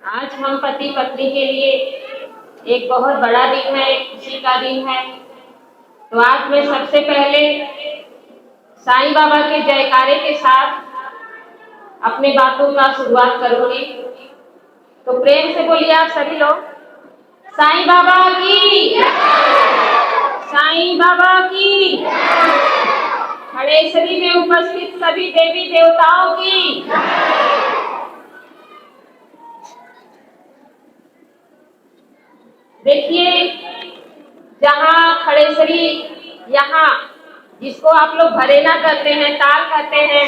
आज हम पति पत्नी के लिए एक बहुत बड़ा दिन है, एक खुशी का दिन है। तो आज मैं सबसे पहले साईं बाबा के जयकारे के साथ अपने बातों का शुरुआत करूंगी। तो प्रेम से बोलिए आप सभी लोग, साईं बाबा की, साईं बाबा की। खड़ेसरी में उपस्थित सभी देवी देवताओं की। देखिए, जहाँ खड़ेसरी, यहाँ जिसको आप लोग भरेना कहते हैं, ताल कहते हैं,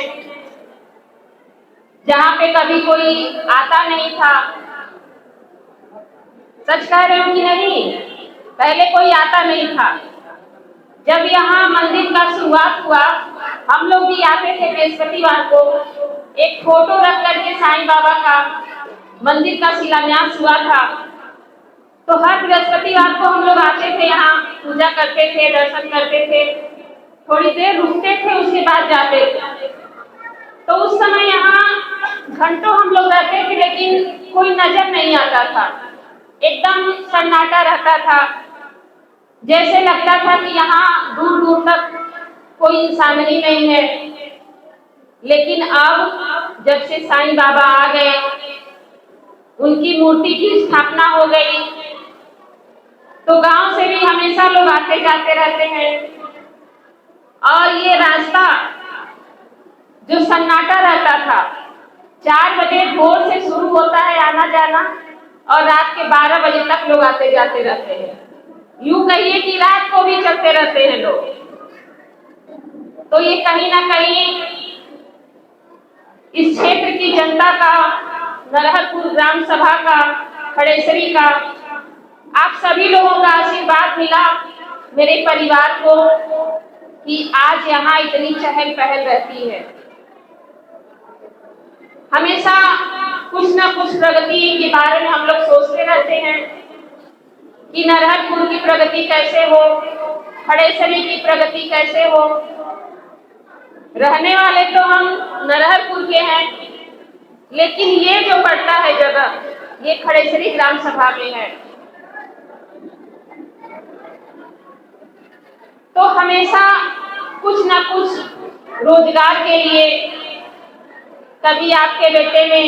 जहाँ पे कभी कोई आता नहीं था। सच कह रहे हो कि नहीं? पहले कोई आता नहीं था। जब यहाँ मंदिर का शुरुआत हुआ, हम लोग भी आते थे बृहस्पतिवार को। एक फोटो रख करके साईं बाबा का मंदिर का शिलान्यास हुआ था। तो हर बृहस्पतिवार को हम लोग आते थे, यहाँ पूजा करते थे, दर्शन करते थे, थोड़ी देर रुकते थे, उसके बाद जाते थे। तो उस समय यहाँ घंटों हम लोग रहते थे, लेकिन कोई नजर नहीं आता था। एकदम सन्नाटा रहता था, जैसे लगता था कि यहाँ दूर दूर तक कोई इंसान ही नहीं है। लेकिन अब जब से साईं बाबा आ गए, उनकी मूर्ति की स्थापना हो गई, तो गांव से भी हमेशा लोग आते जाते रहते हैं। और ये रास्ता जो सन्नाटा रहता था, 4 बजे भोर से शुरू होता है आना जाना, और रात के 12 बजे तक लोग आते जाते रहते हैं। यूं कहिए कि रात को भी चलते रहते हैं लोग। तो ये कहीं ना कहीं इस क्षेत्र की जनता का, नरहरपुर ग्राम सभा का, खड़ेसरी का, आप सभी लोगों का आशीर्वाद मिला मेरे परिवार को कि आज यहाँ इतनी चहल पहल रहती है। हमेशा कुछ ना कुछ प्रगति के बारे में हम लोग सोचते रहते हैं कि नरहरपुर की प्रगति कैसे हो, खड़ेसरी की प्रगति कैसे हो। रहने वाले तो हम नरहरपुर के हैं, लेकिन ये जो पड़ता है जगह, ये खड़ेसरी ग्राम सभा में है। तो हमेशा कुछ ना कुछ रोजगार के लिए, कभी आपके बेटे ने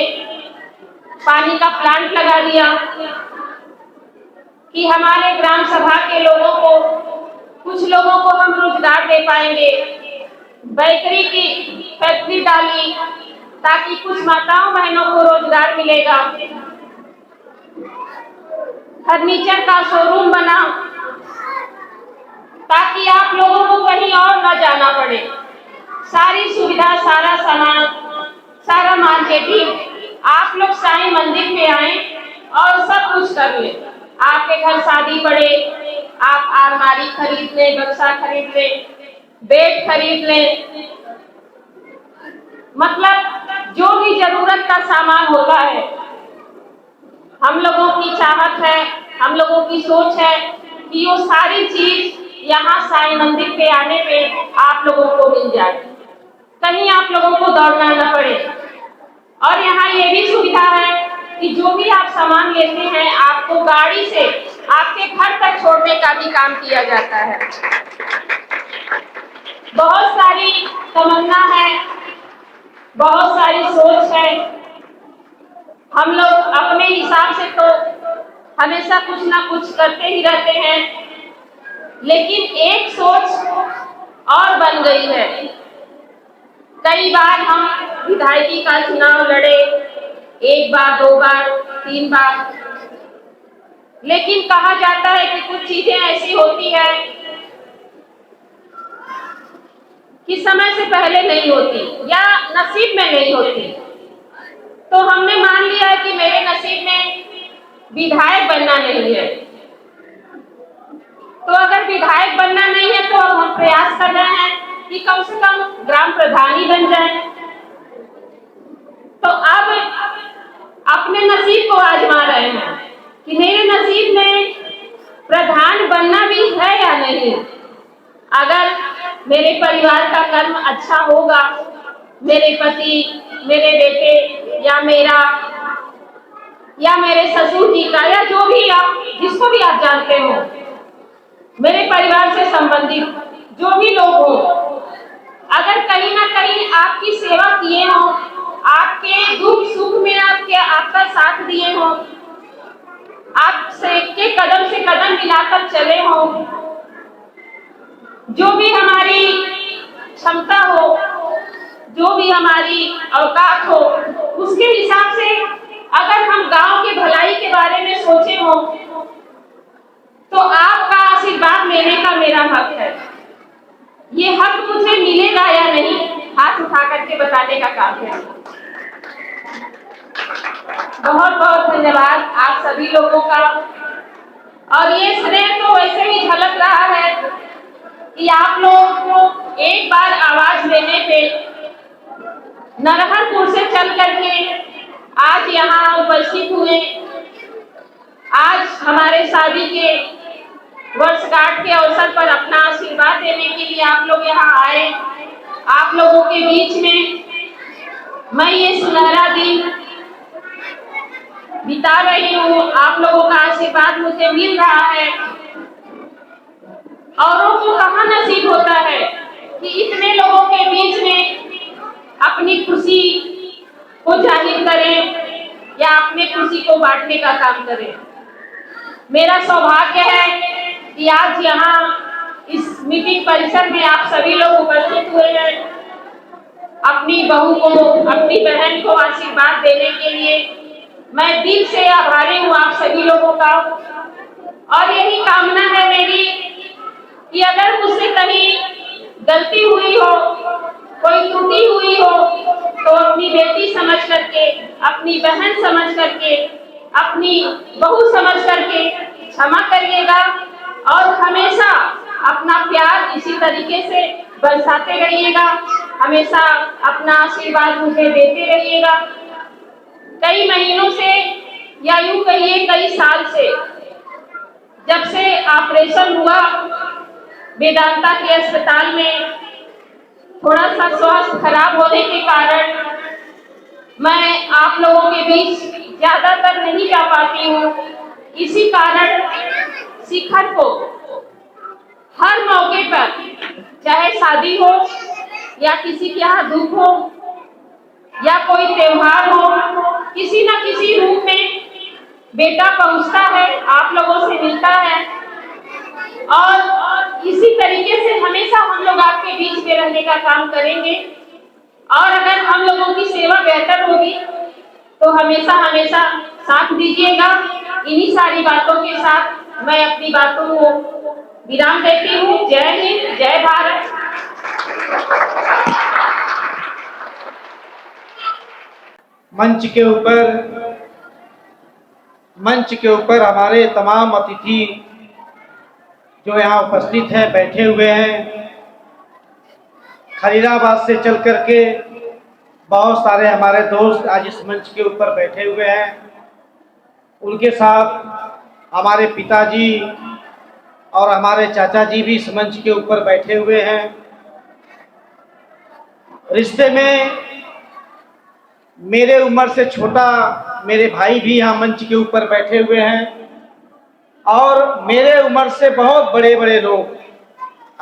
पानी का प्लांट लगा दिया कि हमारे ग्राम सभा के लोगों को, कुछ लोगों को हम रोजगार दे पाएंगे। बेकरी की फैक्ट्री डाली ताकि कुछ माताओं बहनों को रोजगार मिलेगा। फर्नीचर का शोरूम बना ताकि आप लोगों को कहीं और न जाना पड़े। सारी सुविधा, सारा सामान, सारा मार्केटिंग आप लोग साईं मंदिर पे आए और सब कुछ कर ले। आपके घर शादी पड़े, आप अलमारी खरीद ले, बक्सा खरीद ले, बेड खरीद ले, मतलब जो भी जरूरत का सामान होता है। हम लोगों की चाहत है, हम लोगों की सोच है कि वो सारी चीज यहाँ साईं मंदिर पे आने पे आप लोगों को मिल जाए, कहीं आप लोगों को दौड़ना न पड़े। और यहाँ ये भी सुविधा है कि जो भी आप सामान लेते हैं, आपको गाड़ी से आपके घर तक छोड़ने का भी काम किया जाता है। बहुत सारी तमन्ना है, बहुत सारी सोच है। हम लोग अपने हिसाब से तो हमेशा कुछ ना कुछ करते ही रहते हैं, लेकिन एक सोच और बन गई है। कई बार हम विधायकी का चुनाव लड़े, 1 बार, 2 बार, 3 बार, लेकिन कहा जाता है कि कुछ चीजें ऐसी होती है कि समय से पहले नहीं होती या नसीब में नहीं होती। तो हमने मान लिया है कि मेरे नसीब में विधायक बनना नहीं है। तो अगर विधायक बनना नहीं है, तो अब हम प्रयास कर रहे हैं कि कम से कम ग्राम प्रधान ही बन जाए। तो अब अपने नसीब को आजमा रहे हैं कि मेरे नसीब में प्रधान बनना भी है या नहीं। अगर मेरे परिवार का कर्म अच्छा होगा, मेरे पति, मेरे बेटे या मेरा या मेरे ससुर जी का, या जो भी आप जिसको भी आप जानते हो, मेरे परिवार से संबंधित जो भी लोग हो, अगर कहीं ना कहीं आपकी सेवा किए हो, आपके दुख सुख में आपका साथ दिए हो, आपसे के कदम से कदम मिलाकर चले हो, जो भी हमारी क्षमता हो, जो भी हमारी औकात हो, उसके हिसाब से अगर हम गांव की भलाई के बारे में सोचे हो, तो आपका आशीर्वाद लेने का मेरा हक है। ये हक मुझे मिलेगा या नहीं, हाथ उठा करके बताने का काम है। बहुत बहुत धन्यवाद आप सभी लोगों का। और ये स्नेह तो वैसे ही झलक रहा है कि आप लोग एक बार आवाज देने पे नरहरपुर से चल करके आज यहाँ उपस्थित हुए। आज हमारे शादी के वर्षगांठ के अवसर पर अपना आशीर्वाद देने के लिए आप लोग यहाँ आए। आप लोगों के बीच में मैं ये सुनहरा दिन बिता रही हूँ, आप लोगों का आशीर्वाद मुझे मिल रहा है। औरों को कहाँ नसीब होता है कि इतने लोगों के बीच में अपनी खुशी को जाहिर करें या अपने खुशी को बांटने का काम करें। मेरा सौभाग्य है कि आज यहाँ इस मीटिंग परिसर में आप सभी लोग उपस्थित हुए हैं अपनी बहू को, अपनी बहन को आशीर्वाद देने के लिए। मैं दिल से आभारी हूँ आप सभी लोगों का, और यही कामना है मेरी कि अगर मुझसे कहीं गलती हुई हो, कोई त्रुटि हुई हो, तो अपनी बेटी समझ करके, अपनी बहन समझ करके, अपनी बहू समझ करके क्षमा करिएगा, और हमेशा अपना प्यार इसी तरीके से बरसाते रहिएगा, हमेशा अपना आशीर्वाद मुझे देते रहिएगा। कई महीनों से या यूं कहिए कई साल से, जब से ऑपरेशन हुआ वेदांता के अस्पताल में, थोड़ा सा स्वास्थ्य खराब होने के कारण मैं आप लोगों के बीच ज्यादातर नहीं जा पाती हूँ। इसी कारण शिखर को हर मौके पर, चाहे शादी हो या किसी के यहाँ दुख हो या कोई त्योहार हो, किसी न किसी रूप में बेटा पहुंचता है, आप लोगों से मिलता है, और इसी तरीके से हमेशा हम लोग आपके बीच में रहने का काम करेंगे। और अगर हम लोगों की सेवा बेहतर होगी तो हमेशा हमेशा साथ दीजिएगा। इन्हीं सारी बातों के साथ मैं अपनी बातों को विराम देती हूँ। जय हिंद, जय भारत। मंच के ऊपर हमारे तमाम अतिथि जो यहाँ उपस्थित हैं, बैठे हुए हैं। खलीलाबाद से चल करके बहुत सारे हमारे दोस्त आज इस मंच के ऊपर बैठे हुए हैं। उनके साथ हमारे पिताजी और हमारे चाचा जी भी इस मंच के ऊपर बैठे हुए हैं। रिश्ते में मेरे उम्र से छोटा मेरे भाई भी यहाँ मंच के ऊपर बैठे हुए हैं, और मेरे उम्र से बहुत बड़े बड़े लोग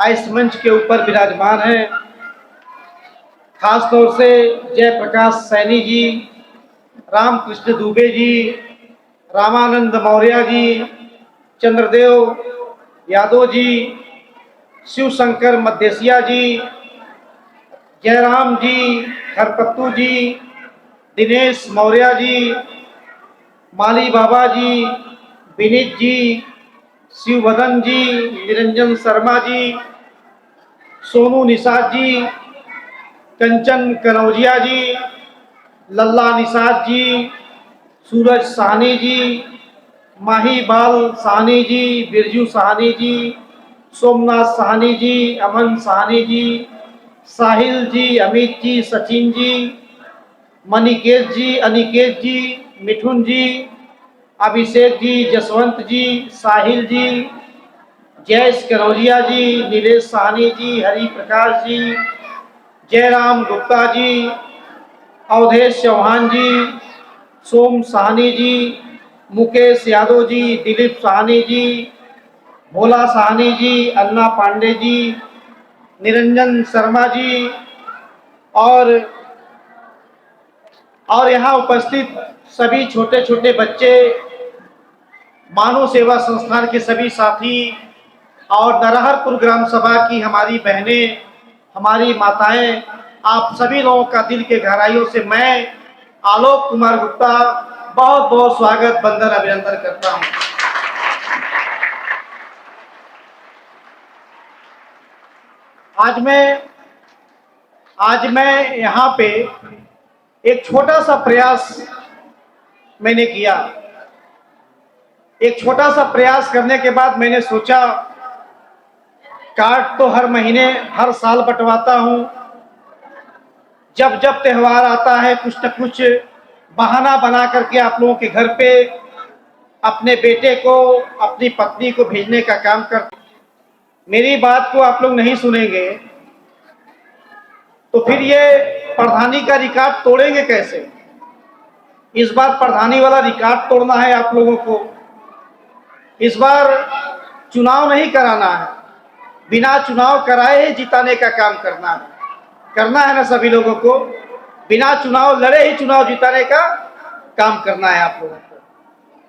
इस मंच के ऊपर विराजमान हैं। खास तौर से जयप्रकाश सैनी जी, रामकृष्ण दुबे जी, रामानंद मौर्य जी, चंद्रदेव यादव जी, शिवशंकर मद्देसिया जी, जयराम जी, खरपत्तू जी, दिनेश मौर्य जी, माली बाबा जी, विनीत जी, शिववदन जी, निरंजन शर्मा जी, सोनू निषाद जी, कंचन कनौजिया जी, लल्ला निषाद जी, सूरज साहनी जी, माही बाल साहनी जी, बिरजू साहनी जी, सोमनाथ साहनी जी, अमन साहनी जी, साहिल जी, अमित जी, सचिन जी, मणिकेश जी, अनिकेत जी, मिठुन जी, अभिषेक जी, जसवंत जी, साहिल जी, जयेश कनौजिया जी, नीलेश साहनी जी, हरि प्रकाश जी, जयराम गुप्ता जी, अवधेश चौहान जी, सोम साहनी जी, मुकेश यादव जी, दिलीप साहनी जी, भोला साहनी जी, अन्ना पांडे जी, निरंजन शर्मा जी और यहाँ उपस्थित सभी छोटे छोटे बच्चे, मानव सेवा संस्थान के सभी साथी और नरहरपुर ग्राम सभा की हमारी बहनें, हमारी माताएं, आप सभी लोगों का दिल के गहराइयों से मैं आलोक कुमार गुप्ता बहुत बहुत स्वागत, वंदन, अभिनंदन करता हूं। आज मैं यहाँ पे एक छोटा सा प्रयास मैंने किया। एक छोटा सा प्रयास करने के बाद मैंने सोचा, कार्ड तो हर महीने हर साल बंटवाता हूँ, जब जब त्यौहार आता है कुछ न कुछ बहाना बना करके आप लोगों के घर पे अपने बेटे को, अपनी पत्नी को भेजने का काम करता हूं। मेरी बात को आप लोग नहीं सुनेंगे तो फिर ये प्रधानी का रिकॉर्ड तोड़ेंगे कैसे? इस बार प्रधानी वाला रिकॉर्ड तोड़ना है आप लोगों को। इस बार चुनाव नहीं कराना है, बिना चुनाव कराए ही जिताने का काम करना है ना सभी लोगों को। बिना चुनाव लड़े ही चुनाव जिताने का काम करना है आप लोगों को।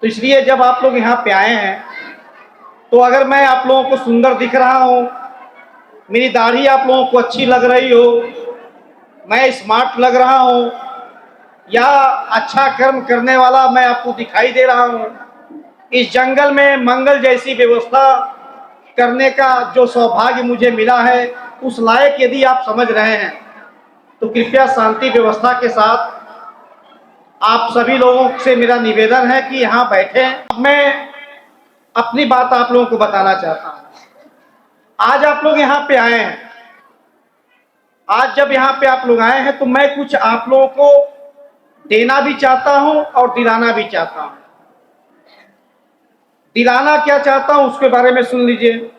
तो इसलिए जब आप लोग यहाँ पे आए हैं तो अगर मैं आप लोगों को सुंदर दिख रहा हूँ, मेरी दाढ़ी आप लोगों को अच्छी लग रही हो, मैं स्मार्ट लग रहा हूँ, या अच्छा कर्म करने वाला मैं आपको दिखाई दे रहा हूँ, इस जंगल में मंगल जैसी व्यवस्था करने का जो सौभाग्य मुझे मिला है उस लायक यदि आप समझ रहे हैं तो कृपया शांति व्यवस्था के साथ आप सभी लोगों से मेरा निवेदन है कि यहाँ बैठे। मैं अपनी बात आप लोगों को बताना चाहता हूँ। आज आप लोग यहाँ पे आए हैं, आज जब यहाँ पे आप लोग आए हैं तो मैं कुछ आप लोगों को देना भी चाहता हूँ और दिलाना भी चाहता हूँ। दिलाना क्या चाहता हूँ उसके बारे में सुन लीजिए।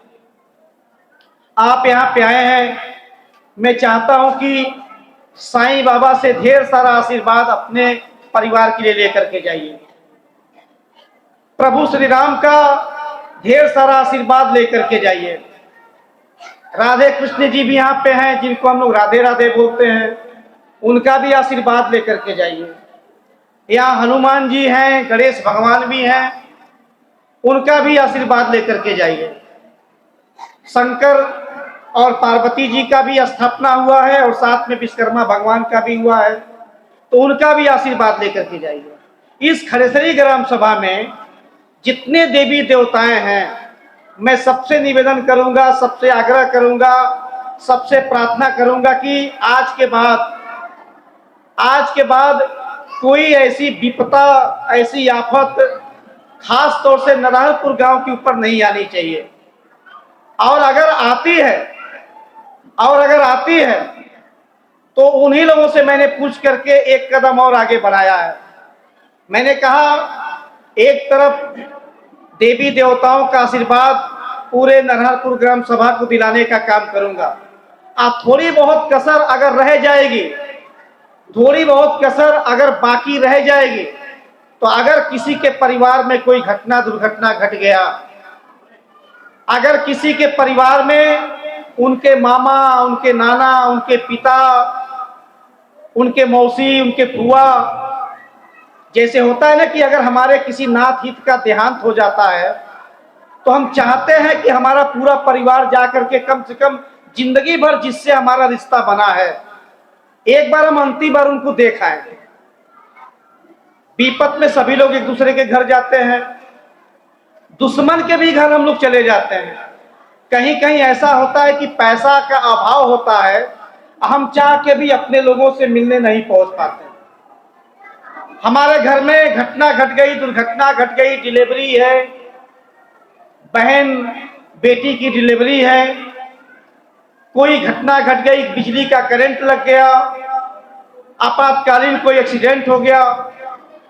आप यहाँ पे आए हैं, मैं चाहता हूँ कि साईं बाबा से ढेर सारा आशीर्वाद अपने परिवार के लिए लेकर के जाइए। प्रभु श्री राम का ढेर सारा आशीर्वाद लेकर के जाइए। राधे कृष्ण जी भी यहाँ पे हैं, जिनको हम लोग राधे राधे बोलते हैं, उनका भी आशीर्वाद लेकर के जाइए। यहाँ हनुमान जी हैं, गणेश भगवान भी हैं, उनका भी आशीर्वाद लेकर के जाइए। शंकर और पार्वती जी का भी स्थापना हुआ है और साथ में विश्वकर्मा भगवान का भी हुआ है, तो उनका भी आशीर्वाद लेकर के जाइए। इस खड़ेसरी ग्राम सभा में जितने देवी देवताएं हैं, मैं सबसे निवेदन करूंगा, सबसे आग्रह करूंगा, सबसे प्रार्थना करूंगा कि आज के बाद कोई ऐसी विपदा, ऐसी आफत खास तौर से नरहरपुर गांव के ऊपर नहीं आनी चाहिए। और अगर आती है तो उन्हीं लोगों से मैंने पूछ करके एक कदम और आगे बढ़ाया है। मैंने कहा, एक तरफ देवी देवताओं का आशीर्वाद पूरे नरहरपुर ग्राम सभा को दिलाने का काम करूंगा। अब थोड़ी बहुत कसर अगर रह जाएगी, थोड़ी बहुत कसर अगर बाकी रह जाएगी, तो अगर किसी के परिवार में कोई घटना दुर्घटना घट गया, अगर किसी के परिवार में उनके मामा, उनके नाना, उनके पिता, उनके मौसी, उनके फुआ, जैसे होता है ना कि अगर हमारे किसी नाथ हित का देहांत हो जाता है तो हम चाहते हैं कि हमारा पूरा परिवार जाकर के कम से कम जिंदगी भर जिससे हमारा रिश्ता बना है, एक बार हम अंतिम बार उनको देख आए। विपत में सभी लोग एक दूसरे के घर जाते हैं, दुश्मन के भी घर हम लोग चले जाते हैं। कहीं कहीं ऐसा होता है कि पैसा का अभाव होता है, हम चाह के भी अपने लोगों से मिलने नहीं पहुंच पाते। हमारे घर में घटना घट गई, दुर्घटना घट गई, डिलीवरी है, बहन बेटी की डिलीवरी है, कोई घटना घट गई, बिजली का करंट लग गया, आपातकालीन कोई एक्सीडेंट हो गया।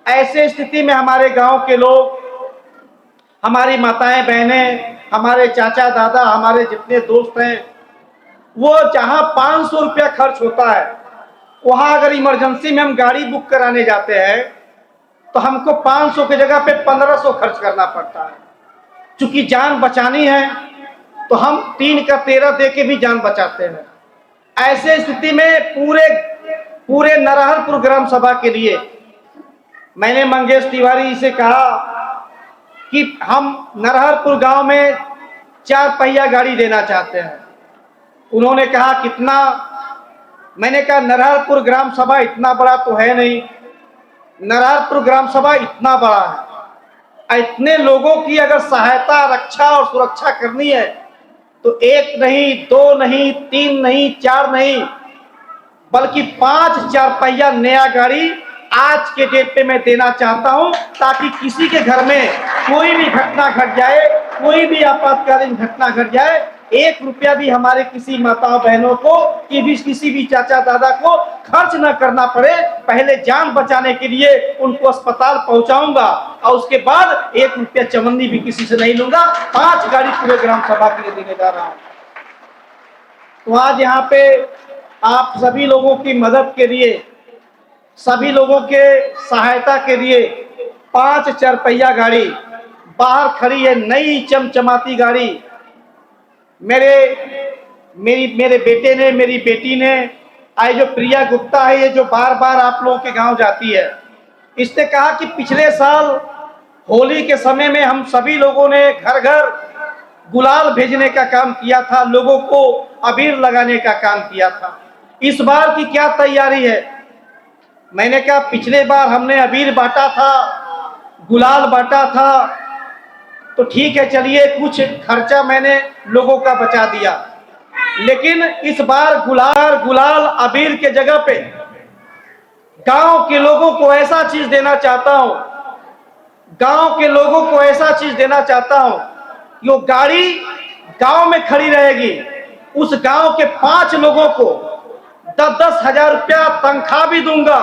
ऐसे स्थिति में हमारे गांव के लोग, हमारी माताएं बहनें, हमारे चाचा दादा, हमारे जितने दोस्त हैं, वो जहां 500 रुपया खर्च होता है, वहां अगर इमरजेंसी में हम गाड़ी बुक कराने जाते हैं तो हमको 500 की जगह पे 1500 खर्च करना पड़ता है। चूंकि जान बचानी है तो हम 3 का 13 दे के भी जान बचाते हैं। ऐसे स्थिति में पूरे नरहरपुर ग्राम सभा के लिए मैंने मंगेश तिवारी से कहा कि हम नरहरपुर गांव में 4 पहिया गाड़ी देना चाहते हैं। उन्होंने कहा कितना? मैंने कहा नरहरपुर ग्राम सभा इतना बड़ा तो है नहीं, नरहरपुर ग्राम सभा इतना बड़ा है। इतने लोगों की अगर सहायता, रक्षा और सुरक्षा करनी है तो 1 नहीं, 2 नहीं, 3 नहीं, 4 नहीं, बल्कि 5 4 पहिया नया गाड़ी आज के डेट पे मैं देना चाहता हूं, ताकि किसी के घर में कोई भी घटना घट जाए, कोई भी आपातकालीन घटना घट जाए, 1 रुपया भी हमारे किसी माताओं बहनों को किसी भी चाचा दादा को खर्च न करना पड़े। पहले जान बचाने के लिए उनको अस्पताल पहुंचाऊंगा और उसके बाद 1 रुपया चवन्नी भी किसी से नहीं लूंगा। 5 गाड़ी पूरे ग्राम सभा के लिए देने जा रहा हूं। तो आज यहाँ पे आप सभी लोगों की मदद के लिए, सभी लोगों के सहायता के लिए 5 4 पहिया गाड़ी बाहर खड़ी है, नई चमचमाती गाड़ी। मेरे बेटे ने, मेरी बेटी ने, आई जो प्रिया गुप्ता है, ये जो बार बार आप लोगों के गांव जाती है, इसने कहा कि पिछले साल होली के समय में हम सभी लोगों ने घर घर गुलाल भेजने का काम किया था, लोगों को अबीर लगाने का काम किया था। इस बार की क्या तैयारी है? मैंने कहा पिछले बार हमने अबीर बांटा था, गुलाल बांटा था, तो ठीक है, चलिए कुछ खर्चा मैंने लोगों का बचा दिया। लेकिन इस बार गुलाल अबीर के जगह पे गांव के लोगों को ऐसा चीज देना चाहता हूं, गांव के लोगों को ऐसा चीज देना चाहता हूं कि वो गाड़ी गांव में खड़ी रहेगी, उस गांव के 5 लोगों को 10-10 हजार रुपया तनख्वाह भी दूंगा,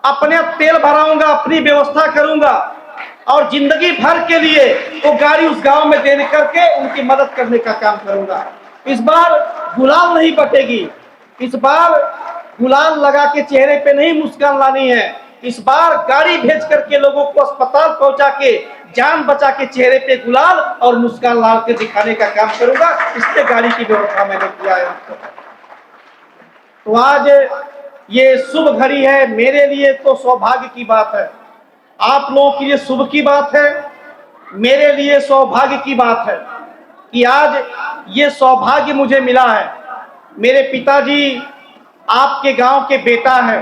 अपने तेल भराऊंगा, अपनी व्यवस्था करूंगा और जिंदगी भर के लिए वो गाड़ी उस गांव में देने करके उनकी मदद करने का काम करूंगा। इस बार गुलाल नहीं बटेगी, इस बार गुलाल लगा के चेहरे पे नहीं मुस्कान लानी है, इस बार गाड़ी भेज करके लोगों को अस्पताल पहुंचा के जान बचा के चेहरे पे गुलाल और मुस्कान ला के दिखाने का काम करूंगा। इसलिए गाड़ी की व्यवस्था मैंने किया है। तो आज ये शुभ घड़ी है, मेरे लिए तो सौभाग्य की बात है, आप लोगों के लिए शुभ की बात है, मेरे लिए सौभाग्य की बात है कि आज ये सौभाग्य मुझे मिला है। मेरे पिताजी आपके गांव के बेटा है,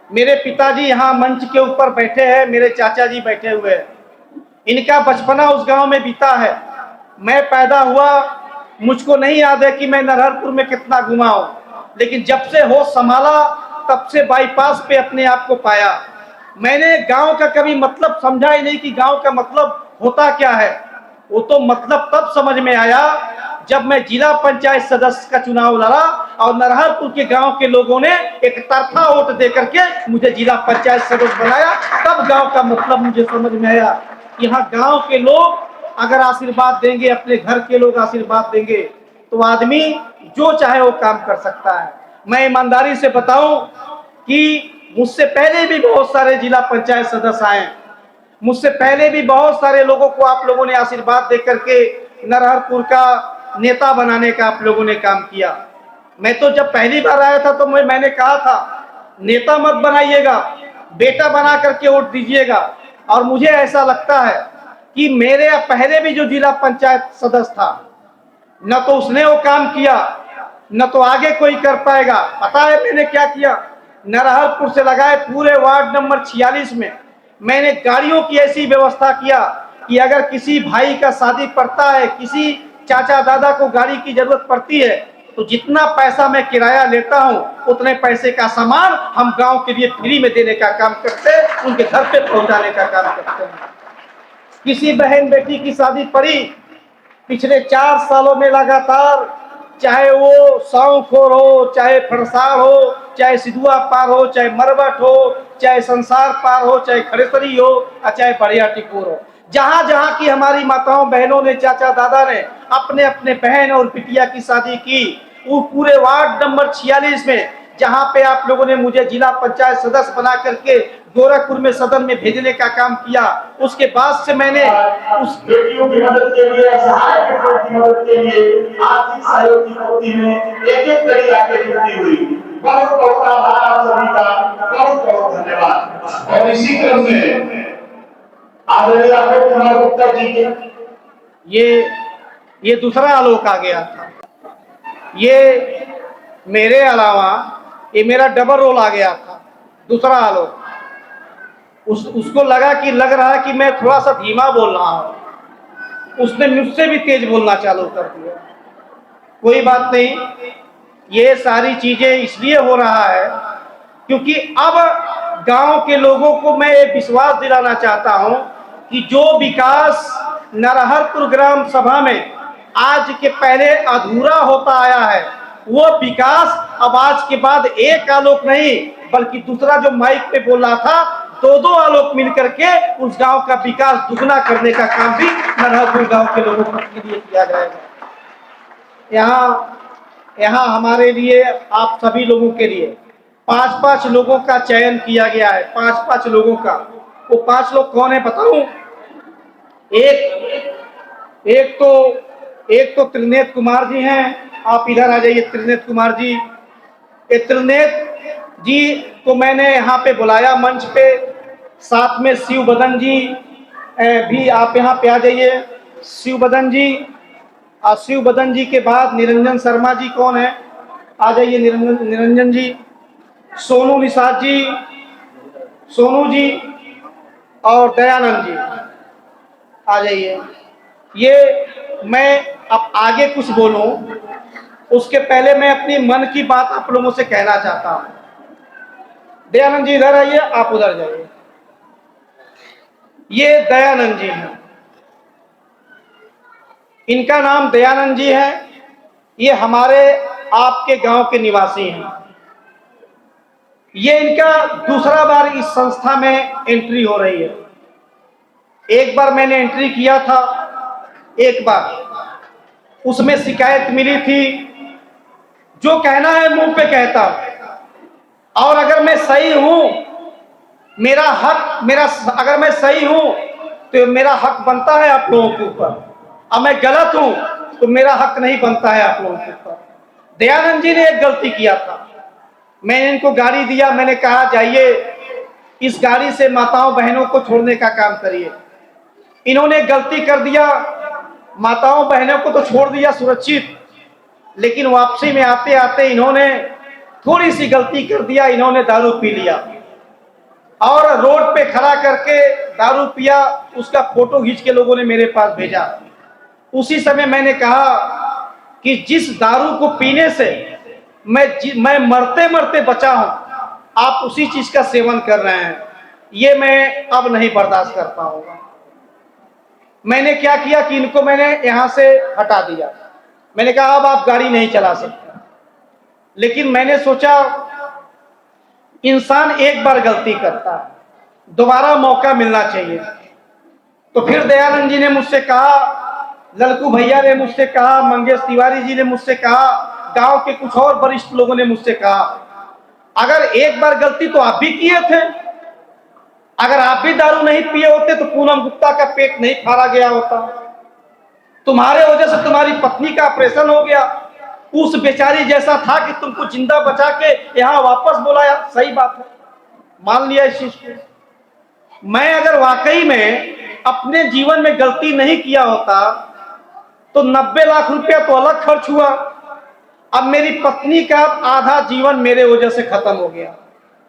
मेरे पिताजी यहाँ मंच के ऊपर बैठे हैं, मेरे चाचा जी बैठे हुए हैं। इनका बचपना उस गांव में बीता है। मैं पैदा हुआ, मुझको नहीं याद है कि मैं नरहरपुर में कितना घुमा हूं, लेकिन जब से होश संभाला तब से बाईपास पे अपने आप को पाया। मैंने गांव का कभी मतलब समझा ही नहीं कि गांव का मतलब होता क्या है। वो तो मतलब तब समझ में आया जब मैं जिला पंचायत सदस्य का चुनाव लड़ा और नरहरपुर के गांव के लोगों ने एक तरफा वोट दे करके मुझे जिला पंचायत सदस्य बनाया। तब गांव का मतलब मुझे समझ में आया। यहाँ गांव के लोग अगर आशीर्वाद देंगे, अपने घर के लोग आशीर्वाद देंगे, तो आदमी जो चाहे वो काम कर सकता है। मैं ईमानदारी से बताऊं कि मुझसे पहले भी बहुत सारे जिला पंचायत सदस्य आए, मुझसे पहले भी बहुत सारे लोगों को आप लोगों ने आशीर्वाद दे करके नरहरपुर का नेता बनाने का आप लोगों ने काम किया। मैं तो जब पहली बार आया था तो मैंने कहा था नेता मत बनाइएगा, बेटा बना करके वोट दीजिएगा। और मुझे ऐसा लगता है कि मेरे पहले भी जो जिला पंचायत सदस्य था, न तो उसने वो काम किया, न तो आगे कोई कर पाएगा। पता है मैंने क्या किया? नरहरपुर से लगाए पूरे वार्ड नंबर 46 में मैंने गाड़ियों की ऐसी व्यवस्था किया कि अगर किसी भाई का शादी पड़ता है, किसी चाचा दादा को गाड़ी की जरूरत पड़ती है, तो जितना पैसा मैं किराया लेता हूं उतने पैसे का सामान हम गांव के लिए फ्री में देने का काम करते हैं, उनके घर पे पहुंचाने का काम करते हैं। किसी बहन बेटी की शादी पड़ी, पिछले 4 सालों में लगातार, चाहे वो सौंखोर हो, चाहे फरसार हो, चाहे सिधुआ पार हो, चाहे मरबट हो, चाहे संसार पार हो, चाहे खड़ेसरी हो, चाहे बढ़िया टिकोर हो, जहां जहां की हमारी माताओं बहनों ने, चाचा दादा ने अपने अपने बहन और बिटिया की शादी की, वो पूरे वार्ड नंबर 46 में जहां पे आप लोगों ने मुझे जिला पंचायत सदस्य बना करके गोरखपुर में सदन में भेजने का काम किया, उसके बाद से मैंने उस बेटियों की मदद के लिए, असहाय बेटियों की मदद के लिए आर्थिक सहयोग की पूर्ति में एक एक कड़ी आगे जुड़ी हुई। बहुत बहुत आभार आप सभी का, बहुत बहुत धन्यवाद। और इसी क्रम में आदरणीय अशोक कुमार गुप्ता जी के ये दूसरा आलोक आ गया था। ये मेरे अलावा ये मेरा डबल रोल आ गया था, दूसरा आलोक। उसको लग रहा है कि मैं थोड़ा सा धीमा बोल रहा हूं, उसने मुझसे भी तेज बोलना चालू कर दिया। कोई बात नहीं, ये सारी चीजें इसलिए हो रहा है क्योंकि अब गांव के लोगों को मैं ये विश्वास दिलाना चाहता हूं कि जो विकास नरहरपुर ग्राम सभा में आज के पहले अधूरा होता आया है, वो विकास अब आज के बाद एक आलोक नहीं बल्कि दूसरा जो माइक पे बोल रहा था, दो आलोक मिलकर के उस गांव का विकास दुगना करने का काम भी नरहरपुर गांव के लोगों के लिए किया जाएगा। यहाँ हमारे लिए, आप सभी लोगों के लिए 5-5 लोगों का चयन किया गया है। 5-5 लोगों का। वो 5 लोग कौन है बताऊं? एक तो त्रिनेत्र कुमार जी हैं। आप इधर आ जाइए, त्रिनेत्र कुमार जी। ये त्रिनेत्र जी को मैंने यहाँ पे बुलाया मंच पे। साथ में शिवबदन जी भी, आप यहाँ पे आ जाइए। शिवबदन जी, शिवबदन जी के बाद निरंजन शर्मा जी कौन है? आ जाइए निरंजन जी। सोनू निषाद जी, सोनू जी और दयानंद जी आ जाइए। ये मैं अब आगे कुछ बोलूं उसके पहले मैं अपनी मन की बात आप लोगों से कहना चाहता हूं। दयानंद जी इधर आइए, आप उधर जाइए। ये दयानंद जी हैं, इनका नाम दयानंद जी है। ये हमारे आपके गांव के निवासी हैं। ये इनका दूसरा बार इस संस्था में एंट्री हो रही है। एक बार मैंने एंट्री किया था, एक बार उसमें शिकायत मिली थी। जो कहना है मुंह पे कहता, और अगर मैं सही हूं, अगर मैं सही हूं तो मेरा हक बनता है आप लोगों के ऊपर। अब मैं गलत हूं तो मेरा हक नहीं बनता है आप लोगों के ऊपर। दयानंद जी ने एक गलती किया था। मैंने इनको गाड़ी दिया, मैंने कहा जाइए इस गाड़ी से माताओं बहनों को छोड़ने का काम करिए। इन्होंने गलती कर दिया, माताओं बहनों को तो छोड़ दिया सुरक्षित, लेकिन वापसी में आते आते इन्होंने थोड़ी सी गलती कर दिया। इन्होंने दारू पी लिया और रोड पे खड़ा करके दारू पिया, उसका फोटो खींच के लोगों ने मेरे पास भेजा। उसी समय मैंने कहा कि जिस दारू को पीने से मैं मरते मरते बचा हूं, आप उसी चीज का सेवन कर रहे हैं, ये मैं अब नहीं बर्दाश्त कर पाऊंगा। मैंने क्या किया कि इनको मैंने यहां से हटा दिया। मैंने कहा अब आप गाड़ी नहीं चला सकते। लेकिन मैंने सोचा इंसान एक बार गलती करता है, दोबारा मौका मिलना चाहिए। तो फिर दयानंद जी ने मुझसे कहा, ललकू भैया ने मुझसे कहा, मंगेश तिवारी जी ने मुझसे कहा, गांव के कुछ और वरिष्ठ लोगों ने मुझसे कहा, अगर एक बार गलती तो आप भी किए थे, अगर आप भी दारू नहीं पिए होते तो पूनम गुप्ता का पेट नहीं फाड़ा गया होता। तुम्हारे वजह से तुम्हारी पत्नी का ऑपरेशन हो गया। उस बेचारी जैसा था कि तुमको जिंदा बचा के यहां वापस बुलाया। सही बात है, मान लिया इस चीज को। मैं अगर वाकई में अपने जीवन में गलती नहीं किया होता तो 90 लाख रुपया तो अलग खर्च हुआ। अब मेरी पत्नी का आधा जीवन मेरे वजह से खत्म हो गया,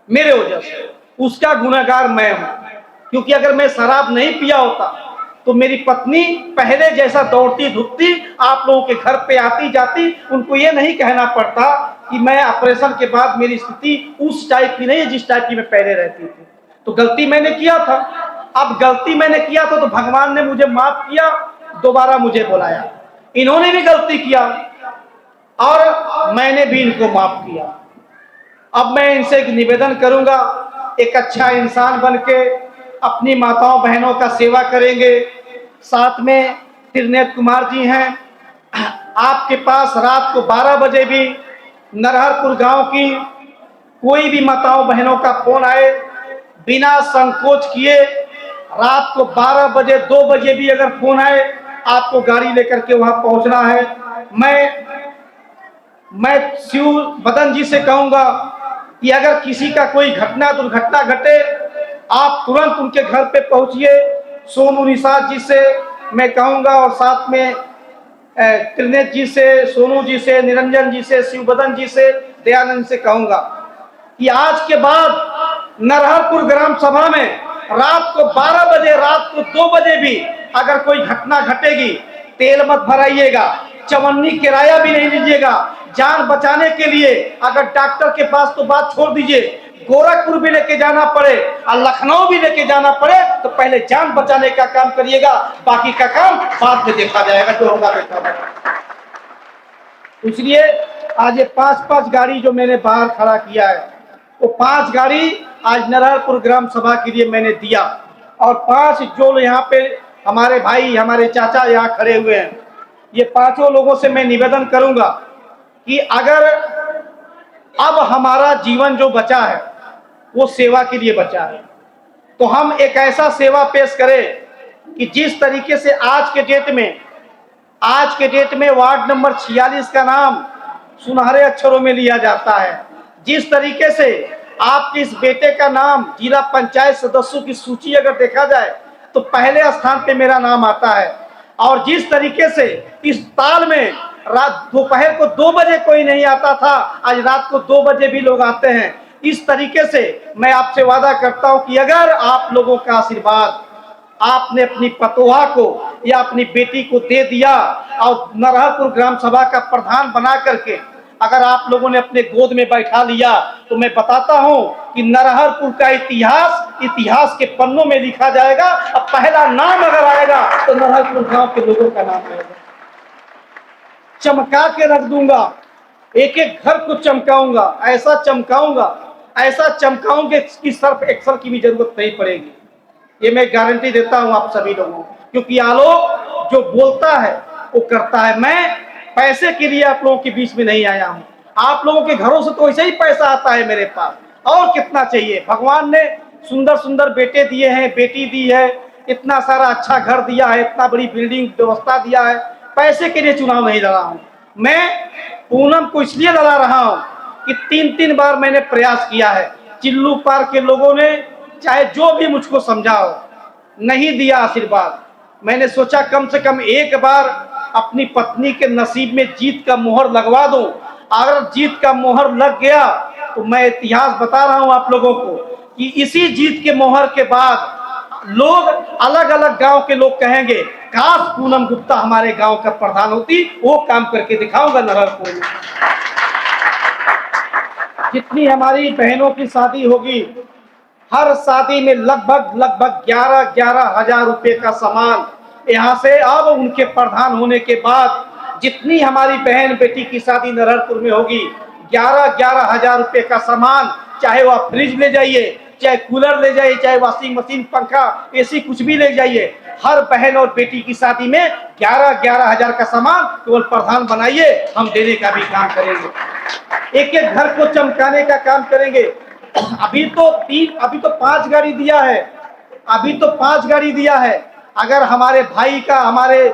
मेरे वजह से। उसका गुनहगार मैं हूं, क्योंकि अगर मैं शराब नहीं पिया होता तो मेरी पत्नी पहले जैसा दौड़ती धूपती आप लोगों के घर पे आती जाती। उनको ये नहीं कहना पड़ता कि मैं ऑपरेशन के बाद मेरी स्थिति उस टाइप की नहीं है जिस टाइप की मैं पहले रहती थी। तो गलती मैंने किया था। अब गलती मैंने किया था तो भगवान ने मुझे माफ किया, दोबारा मुझे बुलाया। इन्होंने भी गलती किया और मैंने भी इनको माफ किया। अब मैं इनसे एक निवेदन करूंगा, एक अच्छा इंसान बनके अपनी माताओं बहनों का सेवा करेंगे। साथ में त्रिनेत्र कुमार जी हैं, आपके पास रात को 12 बजे भी नरहरपुर गांव की कोई भी माताओं बहनों का फोन आए, बिना संकोच किए रात को 12 बजे 2 बजे भी अगर फोन आए, आपको गाड़ी लेकर के वहां पहुंचना है। मैं शिव बदन जी से कहूंगा कि अगर किसी का कोई घटना दुर्घटना घटे, आप तुरंत उनके घर पे पहुंचिए। सोनू निषाद जी से मैं कहूंगा, और साथ में त्रिनेश जी से, सोनू जी से, निरंजन जी से, शिव बदन जी से, दयानंद से कहूंगा कि आज के बाद नरहरपुर ग्राम सभा में रात को 12 बजे, रात को 2 बजे भी अगर कोई घटना घटेगी, तेल मत भराइएगा, चवन्नी किराया भी नहीं लीजिएगा। जान बचाने के लिए अगर डॉक्टर के पास तो बात छोड़ दीजिए, गोरखपुर भी लेके जाना पड़े और लखनऊ भी लेके जाना पड़े, तो पहले जान बचाने का काम करिएगा, बाकी का काम बाद में देखा जाएगा, जो होगा देखा जाएगा। इसलिए आज ये 5-5 गाड़ी जो मैंने बाहर खड़ा किया है, वो 5 गाड़ी आज नरहरपुर ग्राम सभा के लिए मैंने दिया। और 5 जो यहाँ पे हमारे भाई, हमारे चाचा यहाँ खड़े हुए हैं, ये 5 लोगों से मैं निवेदन करूंगा कि अगर अब हमारा जीवन जो बचा है वो सेवा के लिए बचा है, तो हम एक ऐसा सेवा पेश करें कि जिस तरीके से आज के डेट में वार्ड नंबर 46 का नाम सुनहरे अक्षरों में लिया जाता है, जिस तरीके से आपके इस बेटे का नाम जिला पंचायत सदस्यों की सूची अगर देखा जाए तो पहले स्थान पे मेरा नाम आता है, और जिस तरीके से इस ताल में रात दोपहर को 2 बजे कोई नहीं आता था, आज रात को 2 बजे भी लोग आते हैं। इस तरीके से मैं आपसे वादा करता हूं कि अगर आप लोगों का आशीर्वाद आपने अपनी पतोहा को या अपनी बेटी को दे दिया और नरहरपुर ग्राम सभा का प्रधान बना करके अगर आप लोगों ने अपने गोद में बैठा लिया, तो मैं बताता हूं कि नरहरपुर का इतिहास के पन्नों में लिखा जाएगा। अब पहला नाम अगर आएगा तो नरहरपुर गांव के लोगों का नाम आएगा। चमका के रख दूंगा, एक एक घर को चमकाऊंगा, ऐसा चमकाऊंगे कि सर्फ एक्सल की भी जरूरत नहीं पड़ेगी। ये मैं गारंटी देता हूं आप सभी लोगों को, क्योंकि आलोक जो बोलता है वो करता है। मैं पैसे के लिए आप लोगों के बीच में नहीं आया हूं, आप लोगों के घरों से तो ऐसे ही पैसा आता है मेरे पास, और कितना चाहिए। भगवान ने सुंदर सुंदर बेटे दिए हैं, बेटी दी है, इतना सारा अच्छा घर दिया है, इतना बड़ी बिल्डिंग व्यवस्था दिया है। पैसे के लिए चुनाव नहीं लड़ा हूं मैं, पूनम को इसलिए लड़ा रहा हूं कि 3-3 बार मैंने प्रयास किया है। चिल्लू पार के लोगों ने चाहे जो भी मुझको समझाओ, नहीं दिया आशीर्वाद। मैंने सोचा कम से कम एक बार अपनी पत्नी के नसीब में जीत का मोहर लगवा दूं। अगर जीत का मोहर लग गया तो मैं इतिहास बता रहा हूं आप लोगों को कि इसी जीत के मोहर के बाद लोग, अलग अलग गांव के लोग कहेंगे काश पूनम गुप्ता हमारे गांव का प्रधान होती, वो काम करके दिखाऊंगा नरहरपुर में। जितनी हमारी बहनों की शादी होगी, हर शादी में लगभग 11 हजार रुपए का सामान यहाँ से, अब उनके प्रधान होने के बाद जितनी हमारी बहन बेटी की शादी नरहरपुर में होगी, 11 हजार रुपए का सामान, चाहे वो आप फ्रिज ले जाइए, चाहे कूलर ले जाइए, चाहे वॉशिंग मशीन, पंखा, एसी, कुछ भी ले जाइए, हर बहन और बेटी की शादी में 11 हजार का सामान केवल प्रधान बनाइए, हम देने का भी काम करेंगे। एक एक घर को चमकाने का काम करेंगे। अभी तो 5 गाड़ी दिया है। अगर हमारे भाई का, हमारे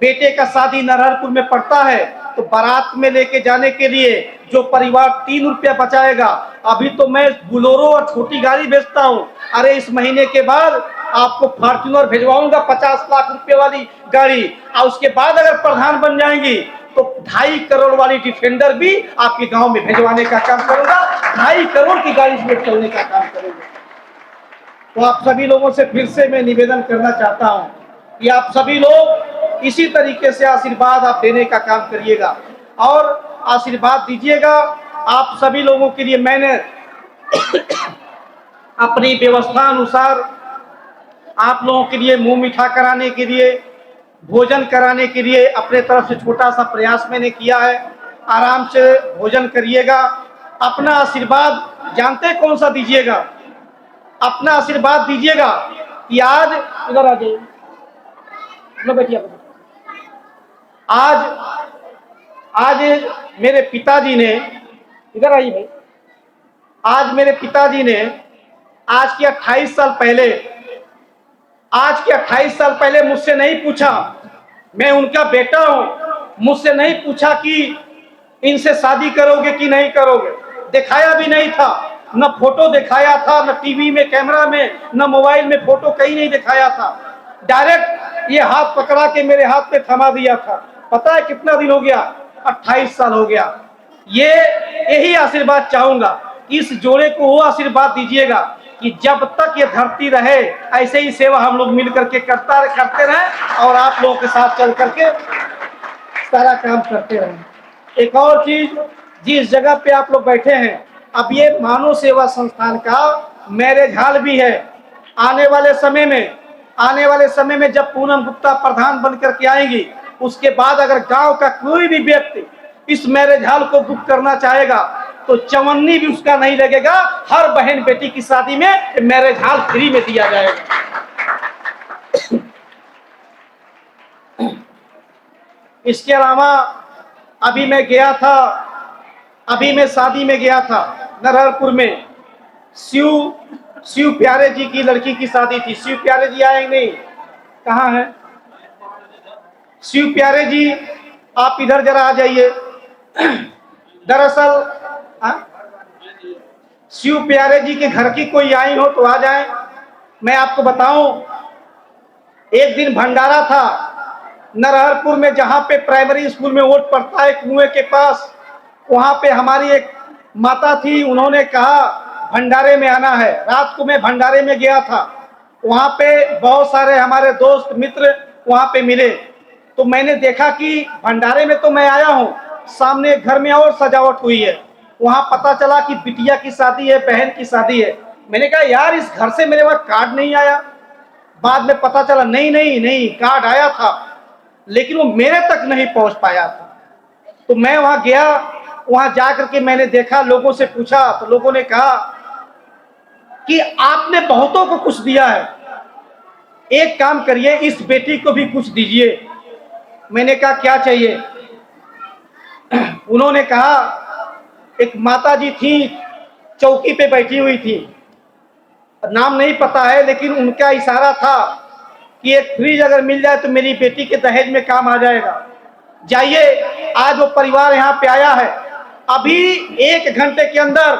बेटे का शादी नरहरपुर में पड़ता है तो बारात में लेके जाने के लिए जो परिवार 3 रुपया बचाएगा, अभी तो मैं बुलोरो और छोटी गाड़ी बेचता हूँ। अरे इस महीने के बाद आपको फॉर्च्यूनर भेजवाऊंगा 50 लाख रुपए वाली गाड़ी, और उसके बाद अगर प्रधान बन जाएंगी तो 2.5 करोड़ वाली डिफेंडर भी आपके गांव में भेजवाने का काम करूंगा। 2.5 करोड़ की गाड़ी इसमें चलने का काम करेंगे। तो आप सभी लोगों से फिर से मैं निवेदन करना चाहता हूं कि आप सभी लोग इसी तरीके से आशीर्वाद आप देने का काम करिएगा और आशीर्वाद दीजिएगा। आप सभी लोगों के लिए मैंने अपनी व्यवस्था अनुसार आप लोगों के लिए मुंह मीठा कराने के लिए, भोजन कराने के लिए अपने तरफ से छोटा सा प्रयास मैंने किया है। आराम से भोजन करिएगा। अपना आशीर्वाद जानते कौन सा दीजिएगा? अपना आशीर्वाद दीजिएगा कि आज इधर आ जाइए, बैठिए। आज मेरे पिताजी ने, इधर आइए भाई, आज मेरे पिताजी ने आज के 28 साल पहले मुझसे नहीं पूछा, मैं उनका बेटा हूं, मुझसे नहीं पूछा कि इनसे शादी करोगे कि नहीं करोगे। दिखाया भी नहीं था, न फोटो दिखाया था, न टीवी में कैमरा में, न मोबाइल में फोटो कहीं नहीं दिखाया था। डायरेक्ट ये हाथ पकड़ा के मेरे हाथ पे थमा दिया था। पता है कितना दिन हो गया? 28 साल हो गया। यही आशीर्वाद चाहूंगा, इस जोड़े को वो आशीर्वाद दीजिएगा कि जब तक ये धरती रहे ऐसे ही सेवा हम लोग मिल करके करते रहें और आप लोगों के साथ चल करके सारा काम करते रहें। एक और चीज, जिस जगह पे आप लोग बैठे हैं, अब ये मानव सेवा संस्थान का मैरिज हॉल भी है। आने वाले समय में जब पूनम गुप्ता प्रधान बन करके आएंगी, उसके बाद अगर गांव का कोई भी व्यक्ति इस मैरिज हॉल को बुक करना चाहेगा तो चवन्नी भी उसका नहीं लगेगा। हर बहन बेटी की शादी में मैरिज हॉल फ्री में दिया जाएगा। इसके अलावा अभी मैं शादी में गया था नरहरपुर में। शिव प्यारे जी की लड़की की शादी थी। शिव प्यारे जी आए नहीं? कहाँ है शिव प्यारे जी? आप इधर जरा आ जाइए। दरअसल शिव प्यारे जी के घर की कोई आई हो तो आ जाए। मैं आपको बताऊं, एक दिन भंडारा था नरहरपुर में, जहां पे प्राइमरी स्कूल में वोट पड़ता है, कुएं के पास। वहां पे हमारी एक माता थी, उन्होंने कहा भंडारे में आना है। रात को मैं भंडारे में गया था, वहां पे बहुत सारे हमारे दोस्त मित्र वहां पे मिले। तो मैंने देखा कि भंडारे में तो मैं आया हूँ, सामने घर में और सजावट हुई है। वहां पता चला कि बिटिया की शादी है, बहन की शादी है। मैंने कहा यार, इस घर से मेरे वहां कार्ड नहीं आया। बाद में पता चला नहीं, कार्ड आया था लेकिन वो मेरे तक नहीं पहुंच पाया था। तो मैं वहां गया, वहां जाकर के मैंने देखा, लोगों से पूछा तो लोगों ने कहा कि आपने बहुतों को कुछ दिया है, एक काम करिए, इस बेटी को भी कुछ दीजिए। मैंने कहा क्या चाहिए? उन्होंने कहा एक माता जी थी, चौकी पे बैठी हुई थी, नाम नहीं पता है, लेकिन उनका इशारा था कि एक फ्रिज अगर मिल जाए तो मेरी बेटी के दहेज में काम आ जाएगा। जाइए, आज वो परिवार यहाँ पे आया है। अभी 1 घंटे के अंदर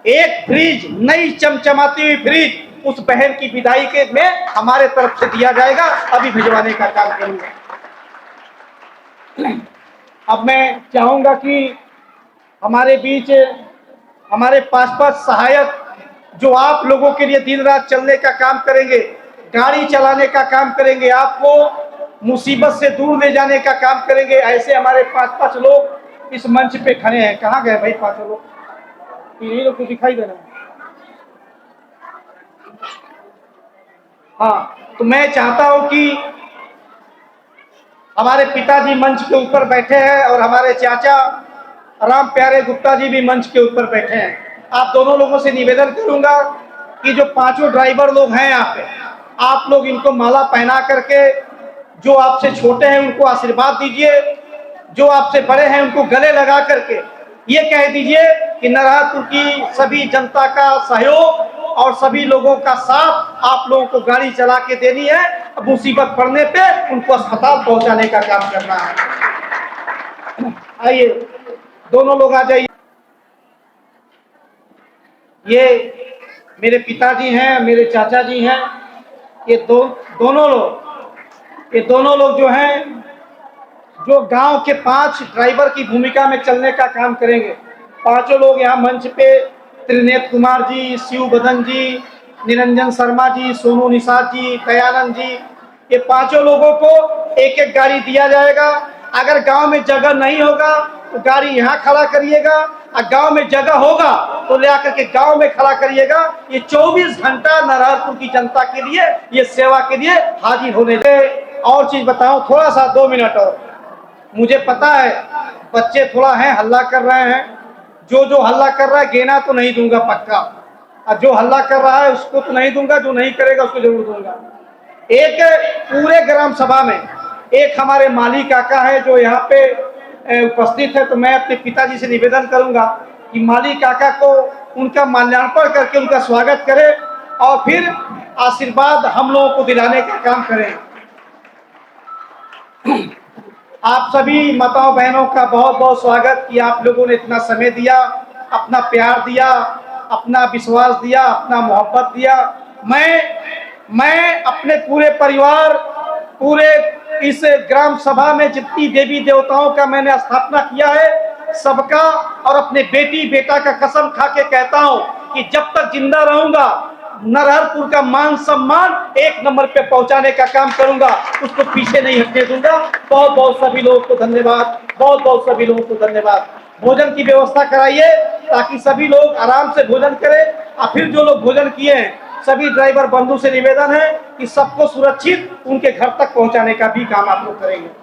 एक फ्रिज, नई चमचमाती हुई फ्रिज उस बहन की विदाई के में हमारे तरफ से दिया जाएगा। अभी भिजवाने का काम करूंगा। अब मैं चाहूंगा कि हमारे बीच हमारे पास सहायक जो आप लोगों के लिए दिन रात चलने का काम करेंगे, गाड़ी चलाने का काम करेंगे, आपको मुसीबत से दूर ले जाने का काम करेंगे, ऐसे हमारे 5 लोग इस मंच पे खड़े हैं। कहाँ गए भाई 5 लोग? इन्हीं लोग को दिखाई दे रहा है। हाँ, तो मैं चाहता हूं कि हमारे पिताजी मंच के ऊपर बैठे हैं और हमारे चाचा राम प्यारे गुप्ता जी भी मंच के ऊपर बैठे हैं। आप दोनों लोगों से निवेदन करूंगा कि जो 5 ड्राइवर लोग हैं यहाँ पे, आप लोग इनको माला पहना करके, जो आपसे छोटे हैं उनको आशीर्वाद दीजिए, जो आपसे बड़े हैं उनको गले लगा करके ये कह दीजिए कि नरहरपुर की सभी जनता का सहयोग और सभी लोगों का साथ आप लोगों को गाड़ी चला के देनी है। अब मुसीबत पड़ने पे उनको अस्पताल पहुंचाने का काम करना है। आइए दोनों लोग आ जाइए। ये मेरे पिताजी हैं, मेरे चाचा जी हैं। ये दोनों लोग जो हैं, जो गांव के 5 ड्राइवर की भूमिका में चलने का काम करेंगे। 5 लोग यहाँ मंच पे, त्रिनेत्र कुमार जी, शिव बदन जी, निरंजन शर्मा जी, सोनू निषाद जी, दयानंद जी, ये 5 लोगों को एक एक गाड़ी दिया जाएगा। अगर गांव में जगह नहीं होगा तो गाड़ी यहाँ खड़ा करिएगा, और गांव में जगह होगा तो ले आकर के गांव में खड़ा करिएगा। ये 24 घंटा नरहरपुर की जनता के लिए, ये सेवा के लिए हाजिर होने। और चीज बताऊं, थोड़ा सा 2 मिनट और। मुझे पता है बच्चे थोड़ा हैं, हल्ला कर रहे हैं। जो हल्ला कर रहा है गेना तो नहीं दूंगा पक्का, और जो हल्ला कर रहा है उसको तो नहीं दूंगा, जो नहीं करेगा उसको जरूर दूंगा। एक पूरे ग्राम सभा में एक हमारे माली काका है जो यहाँ पे उपस्थित है, तो मैं अपने पिताजी से निवेदन करूंगा कि माली काका को उनका माल्यार्पण करके उनका स्वागत करें और फिर आशीर्वाद हम लोगों को दिलाने का काम करें। आप सभी माताओं बहनों का बहुत बहुत स्वागत कि आप लोगों ने इतना समय दिया, अपना प्यार दिया, अपना विश्वास दिया, अपना मोहब्बत दिया। मैं अपने पूरे परिवार, पूरे इस ग्राम सभा में जितनी देवी देवताओं का मैंने स्थापना किया है सबका और अपने बेटी बेटा का कसम खा के कहता हूं कि जब तक जिंदा रहूंगा नरहरपुर का मान सम्मान एक नंबर पे पहुंचाने का काम करूंगा, उसको पीछे नहीं हटने दूंगा। बहुत बहुत सभी लोगों को धन्यवाद, बहुत बहुत सभी लोगों को धन्यवाद। भोजन की व्यवस्था कराइए ताकि सभी लोग आराम से भोजन करें और फिर जो लोग भोजन किए हैं सभी ड्राइवर बंधु से निवेदन है कि सबको सुरक्षित उनके घर तक पहुंचाने का भी काम आप लोग करेंगे।